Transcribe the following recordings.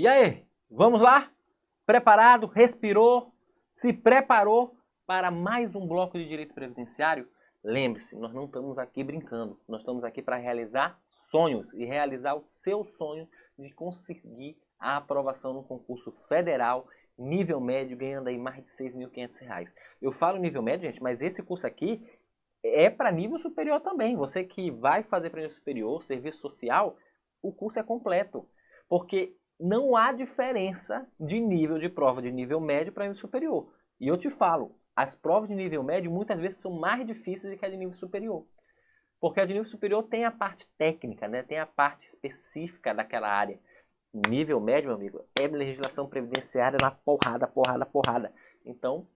aí, vamos lá? Preparado? Respirou? Se preparou para mais um bloco de direito previdenciário? Lembre-se, nós não estamos aqui brincando. Nós estamos aqui para realizar sonhos e realizar o seu sonho de conseguir a aprovação no concurso federal nível médio, ganhando aí mais de R$6.500. Eu falo nível médio, gente, mas esse curso aqui é para nível superior também. Você que vai fazer para nível superior, serviço social, o curso é completo. Porque não há diferença de nível de prova de nível médio para nível superior. E eu te falo, as provas de nível médio muitas vezes são mais difíceis do que a de nível superior. Porque a de nível superior tem a parte técnica, né? Tem a parte específica daquela área. Nível médio, meu amigo, é legislação previdenciária na porrada, porrada, porrada. Então,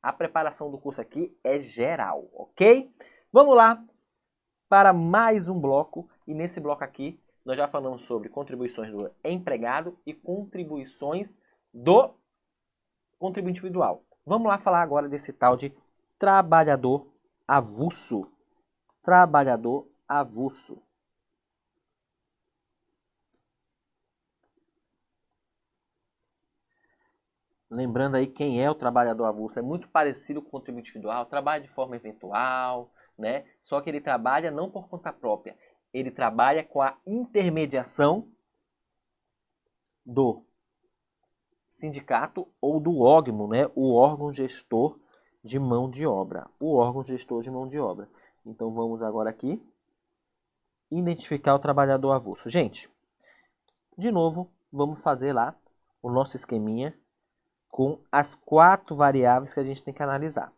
a preparação do curso aqui é geral, ok? Vamos lá para mais um bloco. E nesse bloco aqui, nós já falamos sobre contribuições do empregado e contribuições do contribuinte individual. Vamos lá falar agora desse tal de trabalhador avulso. Trabalhador avulso. Lembrando aí quem é o trabalhador avulso. É muito parecido com o contribuinte individual, trabalha de forma eventual, né? Só que ele trabalha não por conta própria. Ele trabalha com a intermediação do sindicato ou do órgão, né? O órgão gestor de mão de obra. O órgão gestor de mão de obra. Então vamos agora aqui identificar o trabalhador avulso. Gente, de novo, vamos fazer lá o nosso esqueminha com as 4 variáveis que a gente tem que analisar.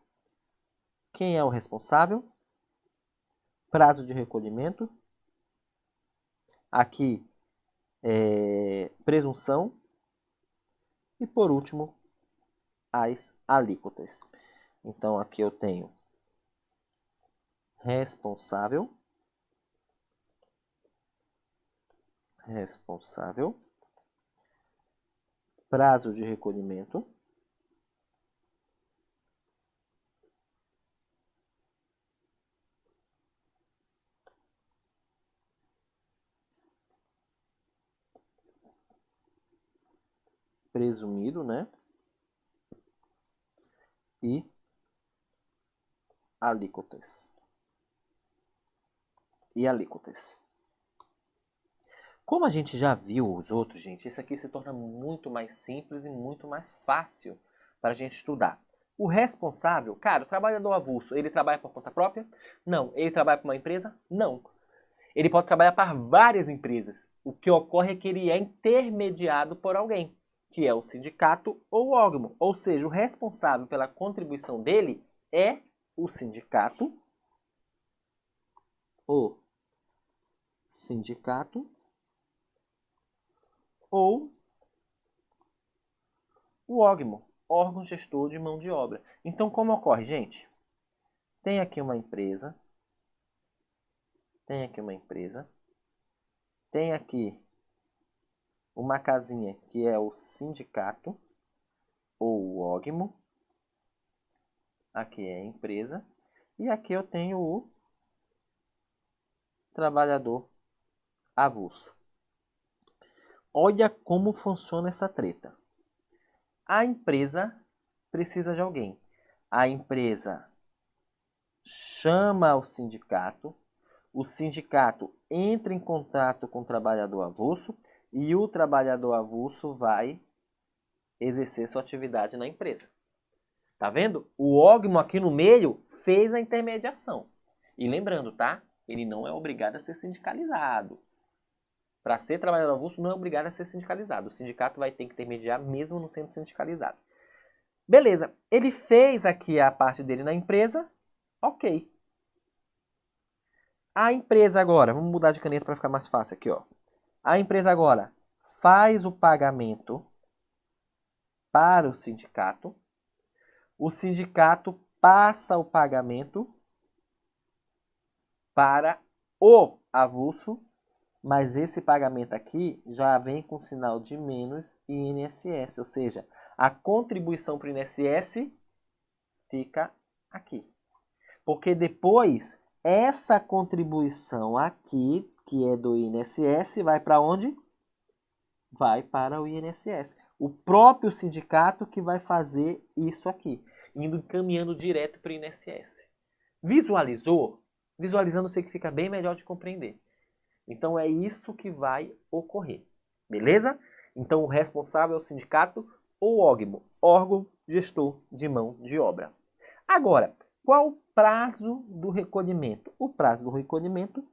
Quem é o responsável? Prazo de recolhimento. Aqui, presunção. E por último, as alíquotas. Então aqui eu tenho responsável. Prazo de recolhimento. Presumido, né? E alíquotas. Como a gente já viu os outros, gente, esse aqui se torna muito mais simples e muito mais fácil para a gente estudar. O responsável, cara, o trabalhador avulso, ele trabalha por conta própria? Não. Ele trabalha para uma empresa? Não. Ele pode trabalhar para várias empresas. O que ocorre é que ele é intermediado por alguém, que é o sindicato ou o órgão. Ou seja, o responsável pela contribuição dele é o sindicato ou o órgão gestor de mão de obra. Então, como ocorre, gente? Tem aqui uma empresa. Tem aqui uma casinha que é o sindicato ou o órgão. Aqui é a empresa. E aqui eu tenho o trabalhador avulso. Olha como funciona essa treta. A empresa precisa de alguém. A empresa chama o sindicato entra em contato com o trabalhador avulso e o trabalhador avulso vai exercer sua atividade na empresa. Tá vendo? O órgão aqui no meio fez a intermediação. E lembrando, tá? Ele não é obrigado a ser sindicalizado. Para ser trabalhador avulso, não é obrigado a ser sindicalizado. O sindicato vai ter que intermediar mesmo não sendo sindicalizado. Beleza, ele fez aqui a parte dele na empresa, ok. A empresa agora, vamos mudar de caneta para ficar mais fácil aqui, ó. A empresa agora faz o pagamento para o sindicato passa o pagamento para o avulso, mas esse pagamento aqui já vem com sinal de menos e INSS, ou seja, a contribuição para o INSS fica aqui. Porque depois, essa contribuição aqui, que é do INSS, vai para onde? vai para o INSS. O próprio sindicato que vai fazer isso aqui, indo caminhando direto para o INSS. Visualizou? Visualizando eu sei que fica bem melhor de compreender. Então é isso que vai ocorrer, beleza? Então o responsável é o sindicato ou órgão gestor de mão de obra. Agora, qual o prazo do recolhimento? O prazo do recolhimento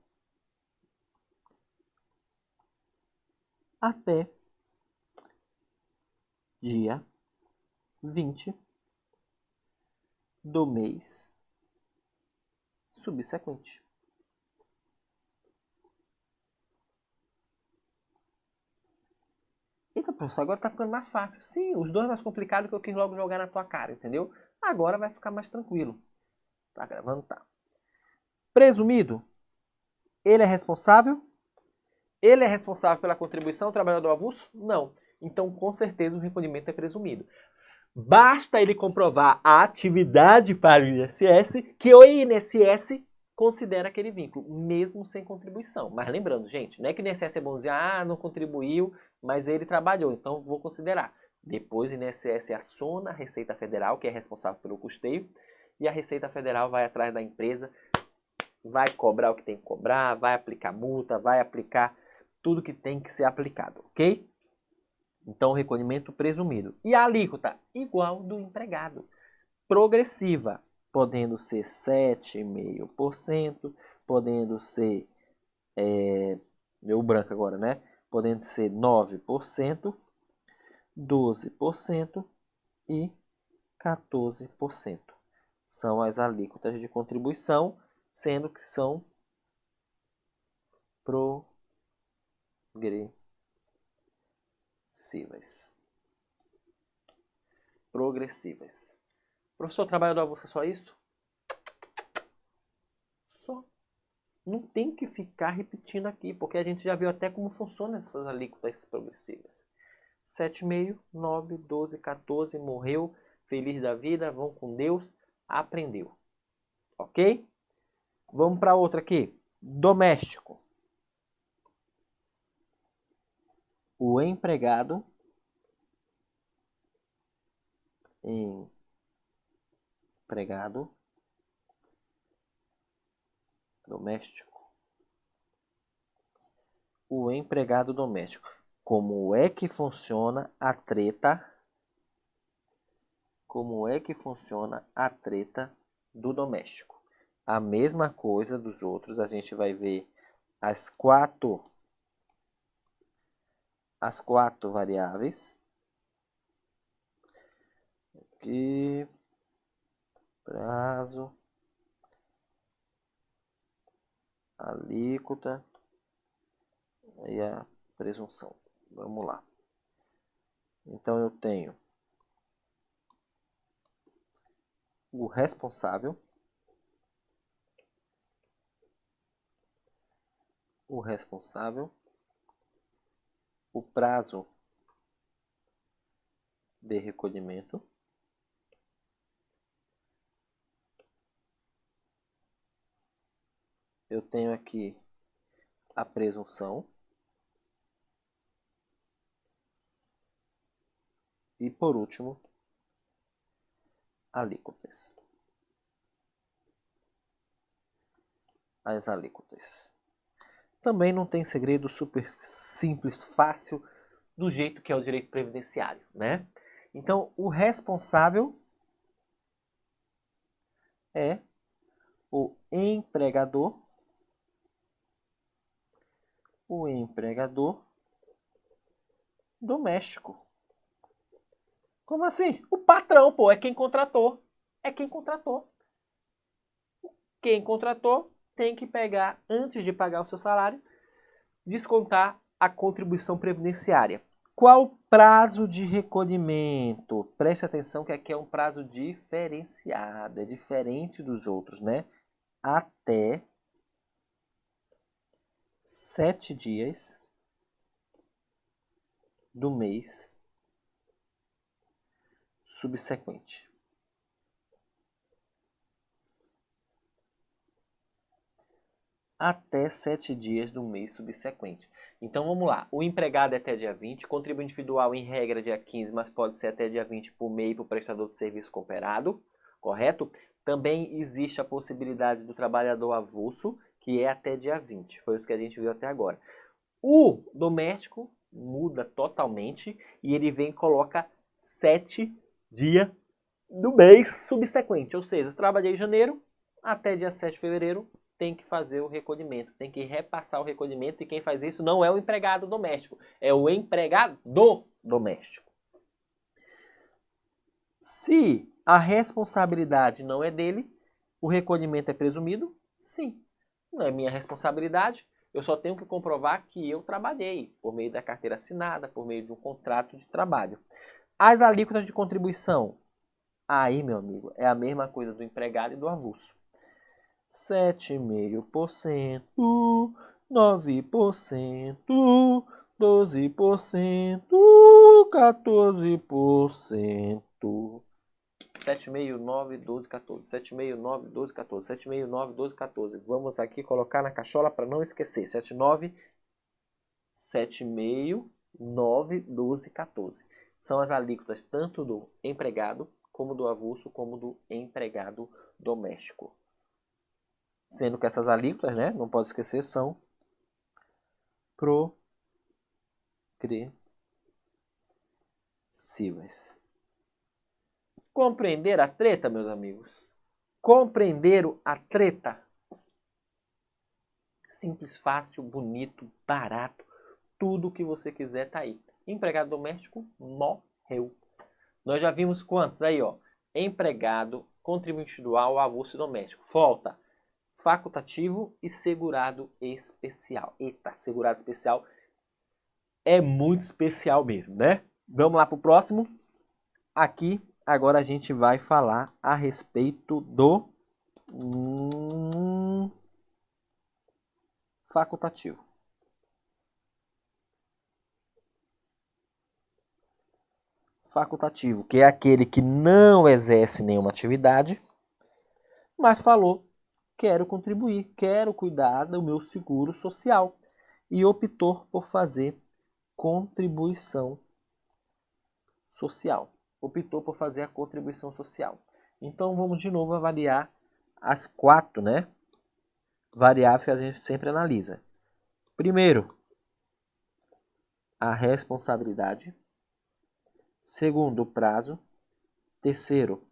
até dia 20 do mês subsequente. Eita, professor, agora tá ficando mais fácil. Sim, os dois mais complicados que eu quis logo jogar na tua cara, entendeu? Agora vai ficar mais tranquilo. Tá gravando? Tá. Presumido, ele é responsável? Ele é responsável pela contribuição do trabalhador avulso? Não. Então, com certeza, o recolhimento é presumido. Basta ele comprovar a atividade para o INSS, que o INSS considera aquele vínculo, mesmo sem contribuição. Mas lembrando, gente, não é que o INSS é bom dizer, não contribuiu, mas ele trabalhou, então vou considerar. Depois o INSS aciona a Receita Federal, que é responsável pelo custeio, e a Receita Federal vai atrás da empresa, vai cobrar o que tem que cobrar, vai aplicar multa, vai aplicar tudo que tem que ser aplicado, ok? Então, o recolhimento presumido. E a alíquota? Igual do empregado. Progressiva, podendo ser 7,5%, podendo ser, meu branco agora, né? Podendo ser 9%, 12% e 14%. São as alíquotas de contribuição, sendo que são progressivas. Professor, trabalhador avulso é só isso? Só. Não tem que ficar repetindo aqui, porque a gente já viu até como funcionam essas alíquotas progressivas. 7,5, 9, 12, 14, morreu, feliz da vida, vão com Deus, aprendeu. Ok? Vamos para outra aqui. Doméstico. O empregado doméstico. O empregado doméstico. Como é que funciona a treta? Como é que funciona a treta do doméstico? A mesma coisa dos outros, a gente vai ver as quatro variáveis. Aqui, prazo, alíquota e a presunção. Vamos lá. Então eu tenho o responsável, o prazo de recolhimento, eu tenho aqui a presunção e, por último, alíquotas. As alíquotas. Também não tem segredo, super simples, fácil, do jeito que é o direito previdenciário, né? Então, o responsável é o empregador doméstico. Como assim? O patrão, pô, é quem contratou. É quem contratou. Quem contratou tem que pegar, antes de pagar o seu salário, descontar a contribuição previdenciária. Qual o prazo de recolhimento? Preste atenção que aqui é um prazo diferenciado, é diferente dos outros, né? Até 7 dias do mês subsequente. Até 7 dias do mês subsequente. Então vamos lá, o empregado é até dia 20, contribuinte individual em regra dia 15, mas pode ser até dia 20 por MEI para o prestador de serviço cooperado, correto? Também existe a possibilidade do trabalhador avulso, que é até dia 20, foi isso que a gente viu até agora. O doméstico muda totalmente e ele vem e coloca 7 dias do mês subsequente, ou seja, se trabalhei em janeiro, até dia 7 de fevereiro, tem que fazer o recolhimento, tem que repassar o recolhimento e quem faz isso não é o empregado doméstico, é o empregado doméstico. Se a responsabilidade não é dele, o recolhimento é presumido? Sim. Não é minha responsabilidade, eu só tenho que comprovar que eu trabalhei por meio da carteira assinada, por meio de um contrato de trabalho. As alíquotas de contribuição, aí, meu amigo, é a mesma coisa do empregado e do avulso. 7,5%, 9%, 12%, 14%. 7,5, 9, 12, 14. 7,5, 9, 12, 14. 7,5, 9, 12, 14. Vamos aqui colocar na cachola para não esquecer. 7,9, 7,5, 9, 12, 14. São as alíquotas tanto do empregado, como do avulso, como do empregado doméstico. Sendo que essas alíquotas, né, não pode esquecer, são progressivas. Compreender a treta, meus amigos? Compreender a treta? Simples, fácil, bonito, barato. Tudo o que você quiser tá aí. Empregado doméstico morreu. Nós já vimos quantos aí, ó. Empregado, contribuinte individual, avulso doméstico. Falta facultativo e segurado especial. Eita, segurado especial é muito especial mesmo, né? Vamos lá pro próximo. Aqui, agora a gente vai falar a respeito do facultativo. Facultativo, que é aquele que não exerce nenhuma atividade, mas falou, quero contribuir, quero cuidar do meu seguro social e optou por fazer contribuição social. Optou por fazer a contribuição social. Então vamos de novo avaliar as 4, né, variáveis que a gente sempre analisa. Primeiro, a responsabilidade. Segundo, o prazo. Terceiro,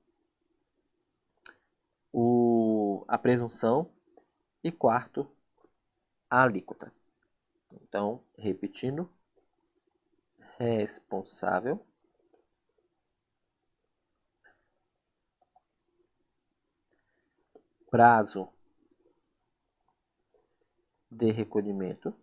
a presunção. E quarto, a alíquota. Então, repetindo, responsável, prazo de recolhimento,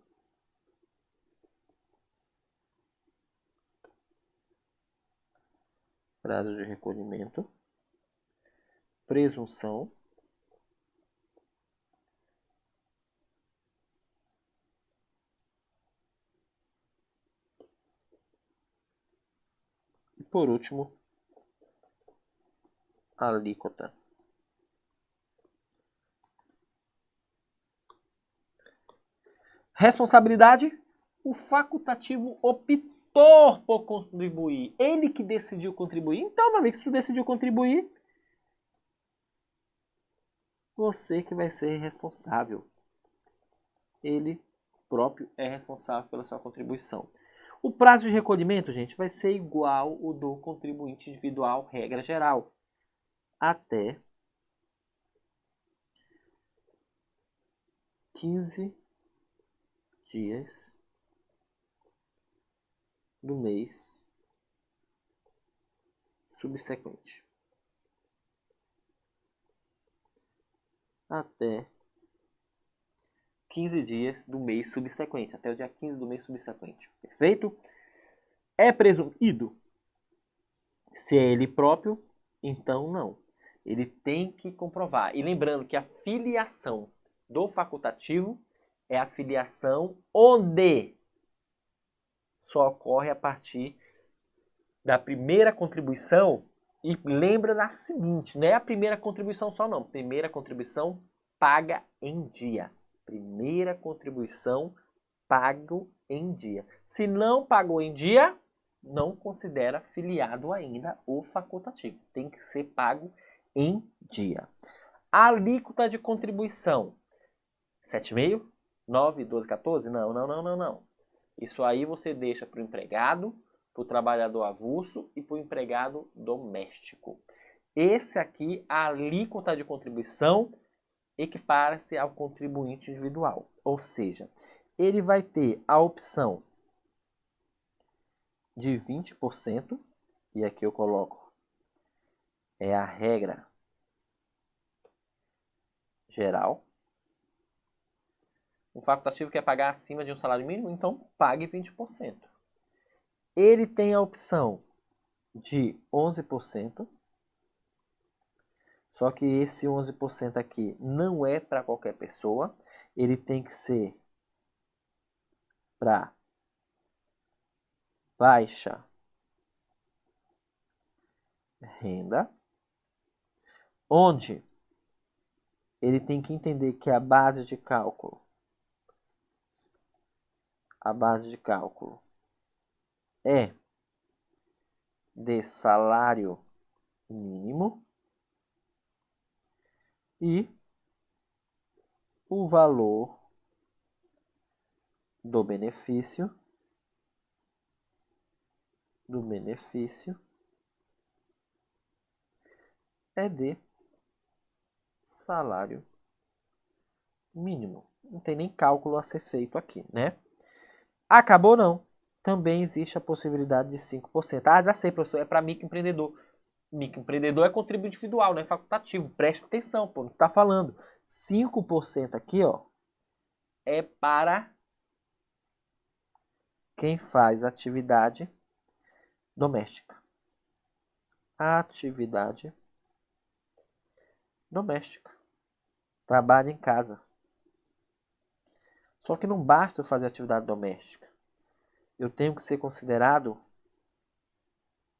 presunção, e por último, alíquota. Responsabilidade, o facultativo optou por contribuir. Ele que decidiu contribuir. Então, meu amigo, se tu decidiu contribuir, você que vai ser responsável. Ele próprio é responsável pela sua contribuição. O prazo de recolhimento, gente, vai ser igual o do contribuinte individual, regra geral. Até 15 dias do mês subsequente. Até 15 dias do mês subsequente. Até o dia 15 do mês subsequente. Perfeito? É presumido? Se é ele próprio, então não. Ele tem que comprovar. E lembrando que a filiação do facultativo é a filiação onde só ocorre a partir da primeira contribuição. E lembra da seguinte, não é a primeira contribuição só não. Primeira contribuição paga em dia. Primeira contribuição pago em dia. Se não pagou em dia, não considera filiado ainda o facultativo. Tem que ser pago em dia. A alíquota de contribuição, 7,5%? 9, 12, 14? Não. Isso aí você deixa para o empregado, para o trabalhador avulso e para o empregado doméstico. Esse aqui, a alíquota de contribuição, equipara-se ao contribuinte individual. Ou seja, ele vai ter a opção de 20%, e aqui eu coloco, é a regra geral. Um facultativo quer pagar acima de um salário mínimo, então pague 20%. Ele tem a opção de 11%, só que esse 11% aqui não é para qualquer pessoa, ele tem que ser para baixa renda, onde ele tem que entender que a base de cálculo é de salário mínimo e o valor do benefício é de salário mínimo. Não tem nem cálculo a ser feito aqui, né? Acabou não. Também existe a possibilidade de 5%. Ah, já sei, professor, é para microempreendedor. Microempreendedor é contribuinte individual, não é facultativo. Presta atenção, pô, não tá falando. 5% aqui, ó, é para quem faz atividade doméstica. Atividade doméstica. Trabalha em casa. Só que não basta eu fazer atividade doméstica. Eu tenho que ser considerado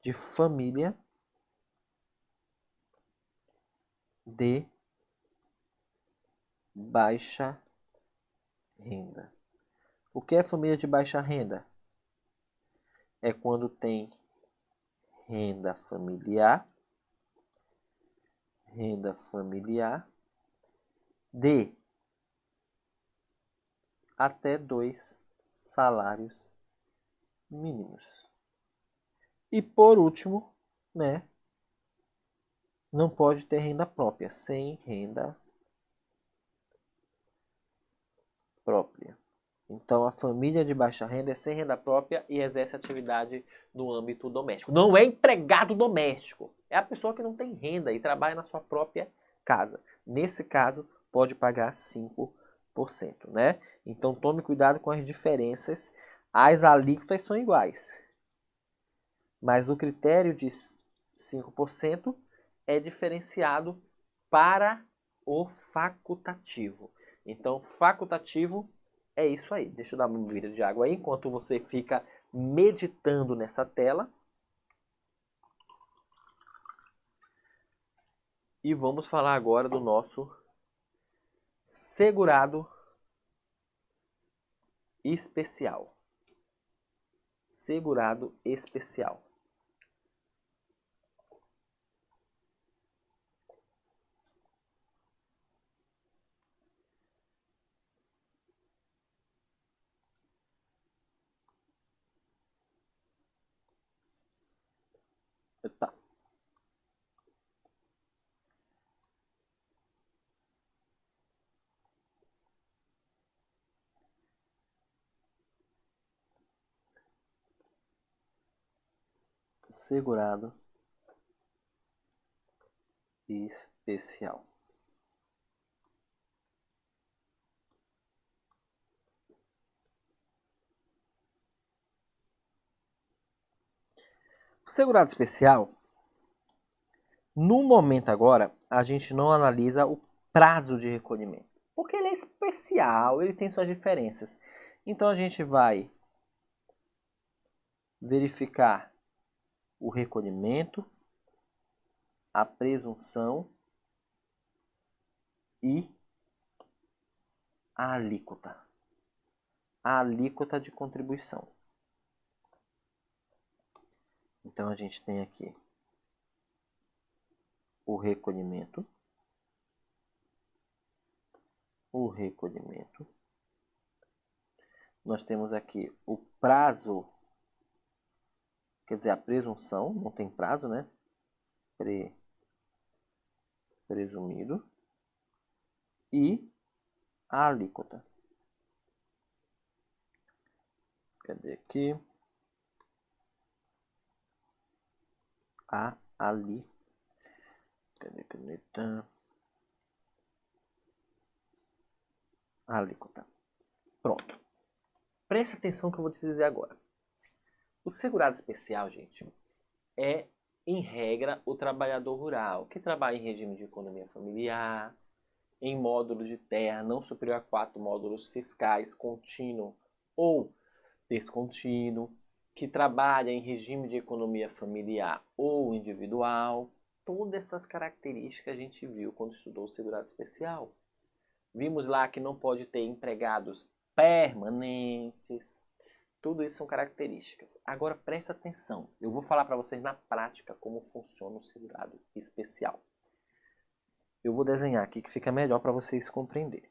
de família de baixa renda. O que é família de baixa renda? É quando tem renda familiar de até 2 salários mínimos. E por último, né, não pode ter renda própria, sem renda própria. Então, a família de baixa renda é sem renda própria e exerce atividade no âmbito doméstico. Não é empregado doméstico. É a pessoa que não tem renda e trabalha na sua própria casa. Nesse caso, pode pagar 5%, né? Então, tome cuidado com as diferenças. As alíquotas são iguais. Mas o critério de 5% é diferenciado para o facultativo. Então, facultativo é isso aí. Deixa eu dar uma bebida de água aí enquanto você fica meditando nessa tela. E vamos falar agora do nosso segurado especial. Segurado especial. Tá. Segurado especial. O segurado especial, no momento agora, a gente não analisa o prazo de recolhimento, porque ele é especial, ele tem suas diferenças. Então a gente vai verificar o recolhimento, a presunção e a alíquota. a alíquota de contribuição. Então, a gente tem aqui o recolhimento. Nós temos aqui o prazo, quer dizer, a presunção, não tem prazo, né? Presumido. E a alíquota. Cadê aqui? Cadê caneta? A alíquota. Pronto. Presta atenção no que eu vou te dizer agora. O segurado especial, gente, é, em regra, o trabalhador rural, que trabalha em regime de economia familiar, em módulo de terra não superior a 4 módulos fiscais, contínuo ou descontínuo, que trabalha em regime de economia familiar ou individual. Todas essas características a gente viu quando estudou o segurado especial. Vimos lá que não pode ter empregados permanentes. Tudo isso são características. Agora presta atenção. Eu vou falar para vocês na prática como funciona o segurado especial. Eu vou desenhar aqui que fica melhor para vocês compreenderem.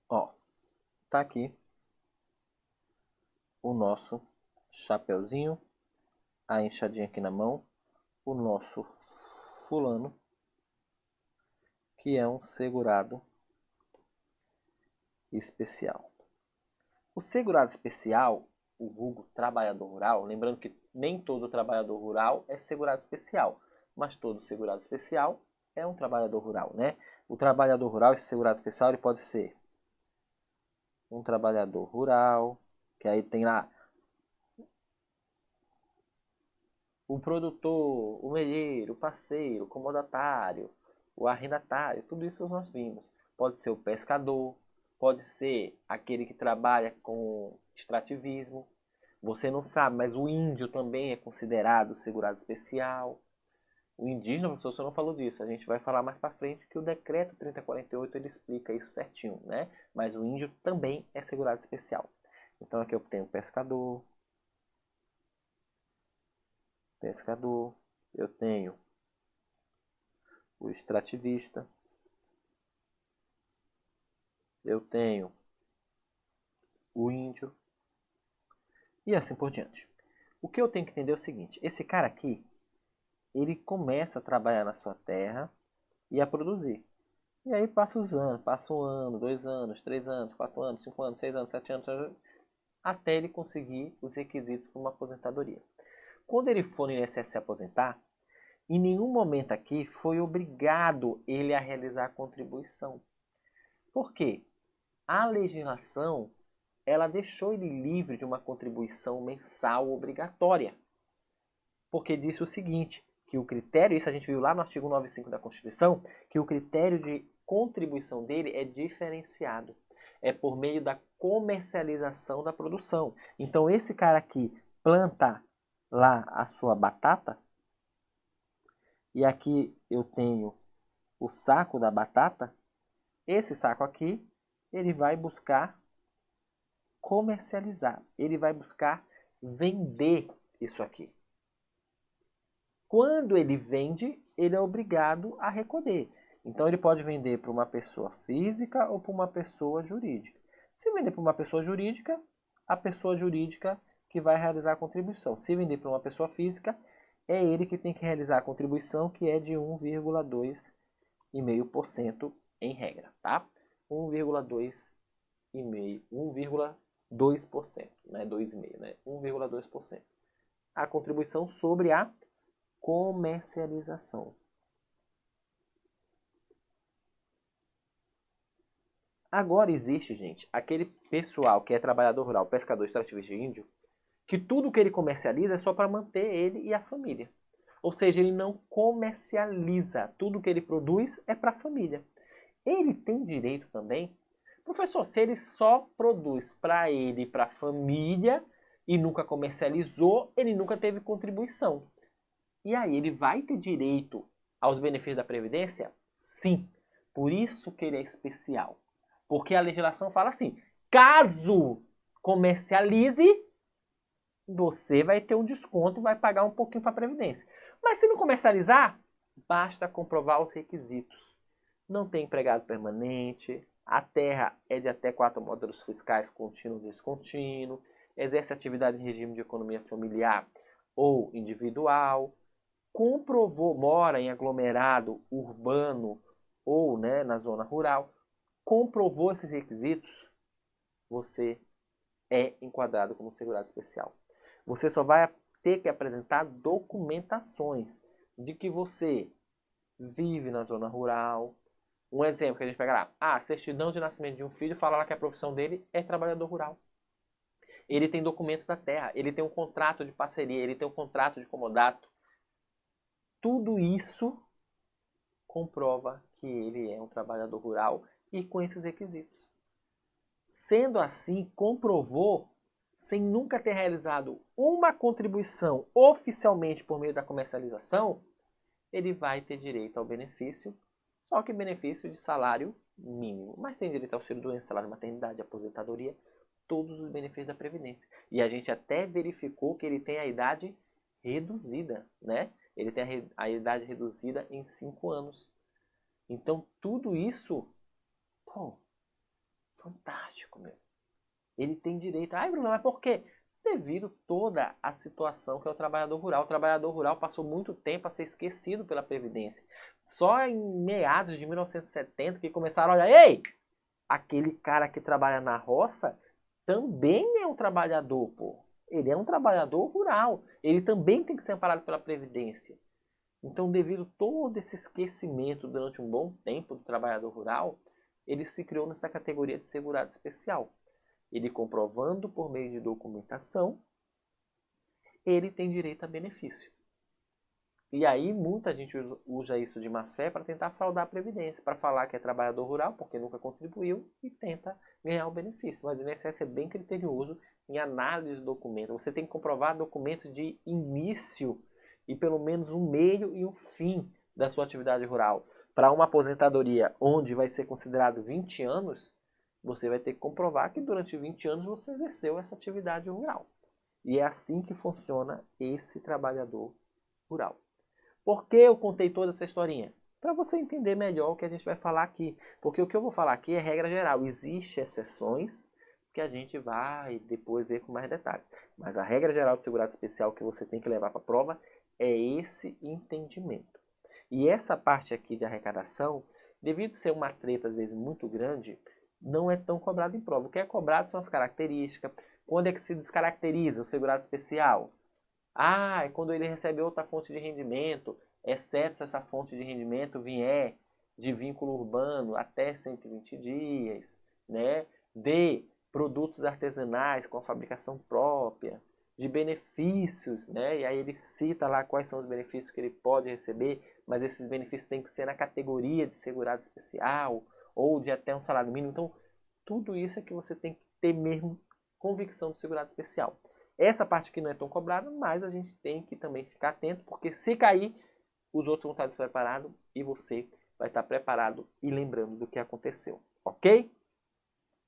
Ó, tá aqui o nosso chapeuzinho, a enxadinha aqui na mão, o nosso fulano, que é um segurado especial. O segurado especial, o vulgo trabalhador rural, lembrando que nem todo trabalhador rural é segurado especial, mas todo segurado especial é um trabalhador rural, né? O trabalhador rural, esse segurado especial, ele pode ser um trabalhador rural, que aí tem lá o produtor, o melheiro, o parceiro, o comodatário, o arrendatário, tudo isso nós vimos. Pode ser o pescador, pode ser aquele que trabalha com extrativismo. Você não sabe, mas o índio também é considerado segurado especial. O indígena, professor, você não falou disso. A gente vai falar mais para frente que o decreto 3048 ele explica isso certinho, né? Mas o índio também é segurado especial. Então aqui eu tenho pescador, eu tenho o extrativista, eu tenho o índio e assim por diante. O que eu tenho que entender é o seguinte: esse cara aqui, ele começa a trabalhar na sua terra e a produzir. E aí passa os anos, passa 1 ano, 2 anos, 3 anos, 4 anos, 5 anos, 6 anos, 7 anos, até ele conseguir os requisitos para uma aposentadoria. Quando ele for no INSS se aposentar, em nenhum momento aqui foi obrigado ele a realizar a contribuição. Por quê? A legislação, ela deixou ele livre de uma contribuição mensal obrigatória. Porque disse o seguinte, que o critério, isso a gente viu lá no artigo 95 da Constituição, que o critério de contribuição dele é diferenciado. É por meio da comercialização da produção. Então esse cara aqui planta lá a sua batata, e aqui eu tenho o saco da batata, esse saco aqui, ele vai buscar comercializar, ele vai buscar vender isso aqui. Quando ele vende, ele é obrigado a recolher. Então ele pode vender para uma pessoa física ou para uma pessoa jurídica. Se vender para uma pessoa jurídica, a pessoa jurídica que vai realizar a contribuição. Se vender para uma pessoa física, é ele que tem que realizar a contribuição, que é de 1,2,5% em regra, tá? 1,2%, né? 2,5%, né? 1,2%. A contribuição sobre a comercialização. Agora existe, gente, aquele pessoal que é trabalhador rural, pescador, extrativista e índio, que tudo que ele comercializa é só para manter ele e a família. Ou seja, ele não comercializa. Tudo que ele produz é para a família. Ele tem direito também. Professor, se ele só produz para ele e para a família e nunca comercializou, ele nunca teve contribuição. E aí, ele vai ter direito aos benefícios da Previdência? Sim. Por isso que ele é especial. Porque a legislação fala assim, Caso comercialize, você vai ter um desconto, vai pagar um pouquinho para a Previdência. Mas se não comercializar, basta comprovar os requisitos. Não tem empregado permanente, a terra é de até 4 módulos fiscais contínuo e descontínuo, exerce atividade em regime de economia familiar ou individual, comprovou, mora em aglomerado urbano ou, né, na zona rural, comprovou esses requisitos, você é enquadrado como segurado especial. Você só vai ter que apresentar documentações de que você vive na zona rural. Um exemplo que a gente pega lá, certidão de nascimento de um filho, fala lá que a profissão dele é trabalhador rural. Ele tem documento da terra, ele tem um contrato de parceria, ele tem um contrato de comodato. Tudo isso comprova que ele é um trabalhador rural e com esses requisitos. Sendo assim, comprovou, sem nunca ter realizado uma contribuição oficialmente por meio da comercialização, ele vai ter direito ao benefício, só que benefício de salário mínimo. Mas tem direito ao auxílio-doença, salário de maternidade, aposentadoria, todos os benefícios da Previdência. E a gente até verificou que ele tem a idade reduzida, né? Ele tem a idade reduzida em 5 anos. Então, tudo isso, pô, fantástico, meu. Ele tem direito. Ai, Bruno, mas por quê? Devido toda a situação que é o trabalhador rural. O trabalhador rural passou muito tempo a ser esquecido pela Previdência. Só em meados de 1970 que começaram a olhar, ei, aquele cara que trabalha na roça também é um trabalhador, pô. Ele é um trabalhador rural. Ele também tem que ser amparado pela Previdência. Então, devido todo esse esquecimento durante um bom tempo do trabalhador rural, ele se criou nessa categoria de segurado especial. Ele comprovando por meio de documentação, ele tem direito a benefício. E aí muita gente usa isso de má fé para tentar fraudar a Previdência, para falar que é trabalhador rural porque nunca contribuiu e tenta ganhar o benefício. Mas o INSS é bem criterioso em análise de documento. Você tem que comprovar documentos de início e pelo menos um meio e um fim da sua atividade rural. Para uma aposentadoria onde vai ser considerado 20 anos, você vai ter que comprovar que durante 20 anos você exerceu essa atividade rural. E é assim que funciona esse trabalhador rural. Por que eu contei toda essa historinha? Para você entender melhor o que a gente vai falar aqui. Porque o que eu vou falar aqui é regra geral. Existem exceções que a gente vai depois ver com mais detalhes. Mas a regra geral do segurado especial que você tem que levar para a prova é esse entendimento. E essa parte aqui de arrecadação, devido a ser uma treta às vezes muito grande, não é tão cobrado em prova. O que é cobrado são as características. Quando é que se descaracteriza o segurado especial? É quando ele recebe outra fonte de rendimento, exceto se essa fonte de rendimento vier de vínculo urbano até 120 dias, né? De produtos artesanais com a fabricação própria, de benefícios, né? E aí ele cita lá quais são os benefícios que ele pode receber, mas esses benefícios têm que ser na categoria de segurado especial ou de até um salário mínimo. Então, tudo isso é que você tem que ter mesmo convicção do segurado especial. Essa parte aqui não é tão cobrada, mas a gente tem que também ficar atento, porque se cair, os outros vão estar despreparados e você vai estar preparado e lembrando do que aconteceu, ok?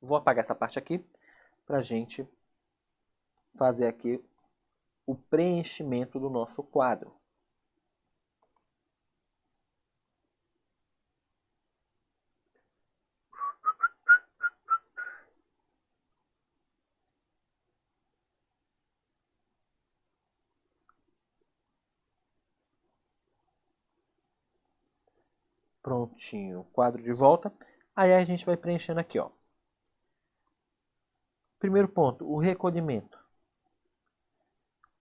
Vou apagar essa parte aqui para a gente fazer aqui o preenchimento do nosso quadro. Prontinho, quadro de volta. Aí a gente vai preenchendo aqui, ó. Primeiro ponto, o recolhimento.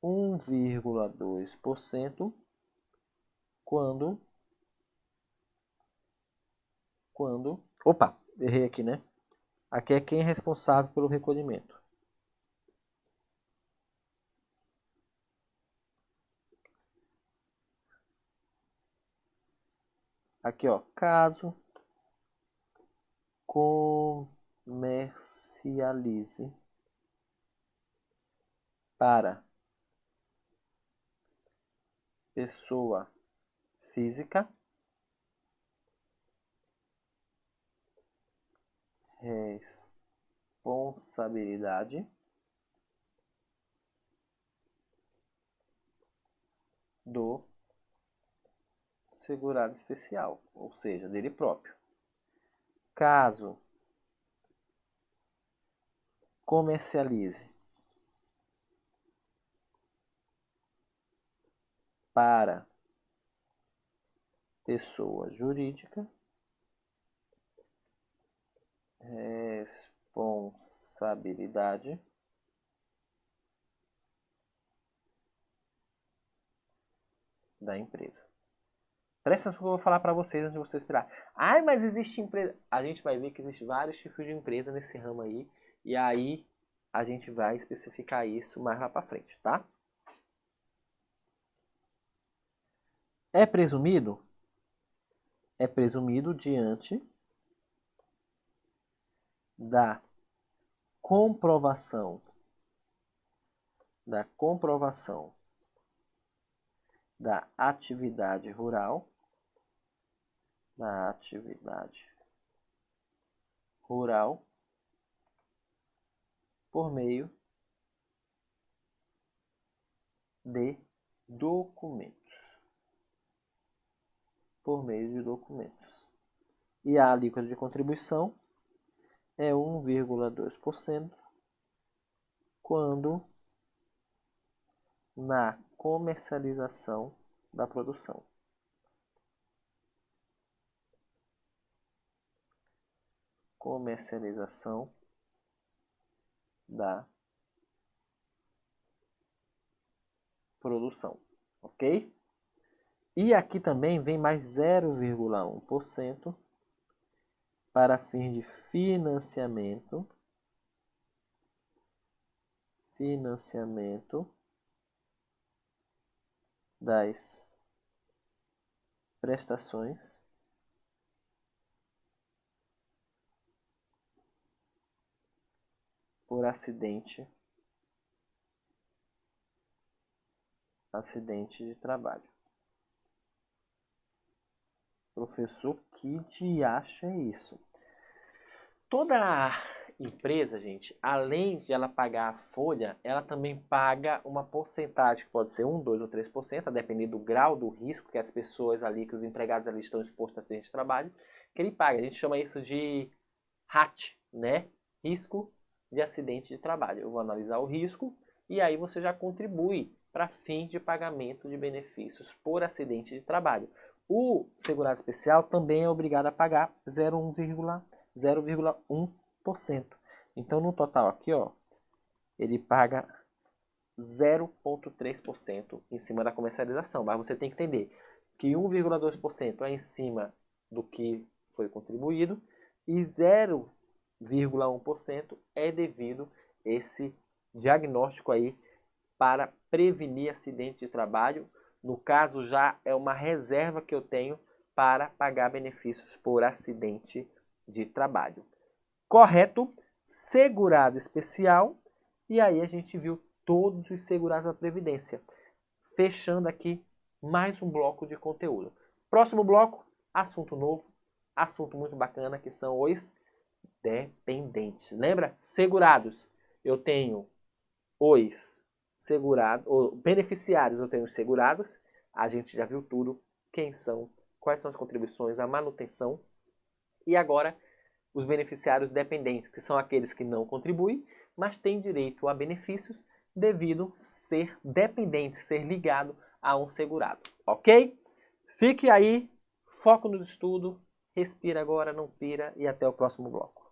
1,2% quando... Opa, errei aqui, né? Aqui é quem é responsável pelo recolhimento. Aqui, ó, caso comercialize para pessoa física responsabilidade do segurado especial, ou seja, dele próprio. Caso comercialize para pessoa jurídica, responsabilidade da empresa. Presta atenção que eu vou falar para vocês antes de você esperar. Ai, mas existe empresa. A gente vai ver que existe vários tipos de empresa nesse ramo aí. E aí a gente vai especificar isso mais lá para frente, tá? É presumido? É presumido diante da comprovação da atividade rural, por meio de documentos. E a alíquota de contribuição é 1,2% quando na comercialização da produção. Comercialização da produção, ok? E aqui também vem mais 0,1% para fins de financiamento das prestações por acidente de trabalho. Professor, que diacho é isso? Toda empresa, gente, além de ela pagar a folha, ela também paga uma porcentagem, que pode ser 1, 2 ou 3%, a depender do grau do risco que as pessoas ali, que os empregados ali estão expostos a acidente de trabalho, que ele paga. A gente chama isso de RAT, né? Risco de acidente de trabalho. Eu vou analisar o risco e aí você já contribui para fins de pagamento de benefícios por acidente de trabalho. O segurado especial também é obrigado a pagar 0,1%. Então, no total aqui, ó, ele paga 0,3% em cima da comercialização. Mas você tem que entender que 1,2% é em cima do que foi contribuído e 0,1% é devido esse diagnóstico aí para prevenir acidente de trabalho. No caso, já é uma reserva que eu tenho para pagar benefícios por acidente de trabalho. Correto? Segurado especial. E aí a gente viu todos os segurados da Previdência. Fechando aqui mais um bloco de conteúdo. Próximo bloco, assunto novo, assunto muito bacana, que são os dependentes. Lembra? Segurados. Eu tenho os segurados, ou beneficiários, eu tenho os segurados. A gente já viu tudo, quem são, quais são as contribuições, a manutenção. E agora, os beneficiários dependentes, que são aqueles que não contribuem, mas têm direito a benefícios devido ser dependente, ser ligado a um segurado. Ok? Fique aí, foco no estudo, respira agora, não pira, e até o próximo bloco.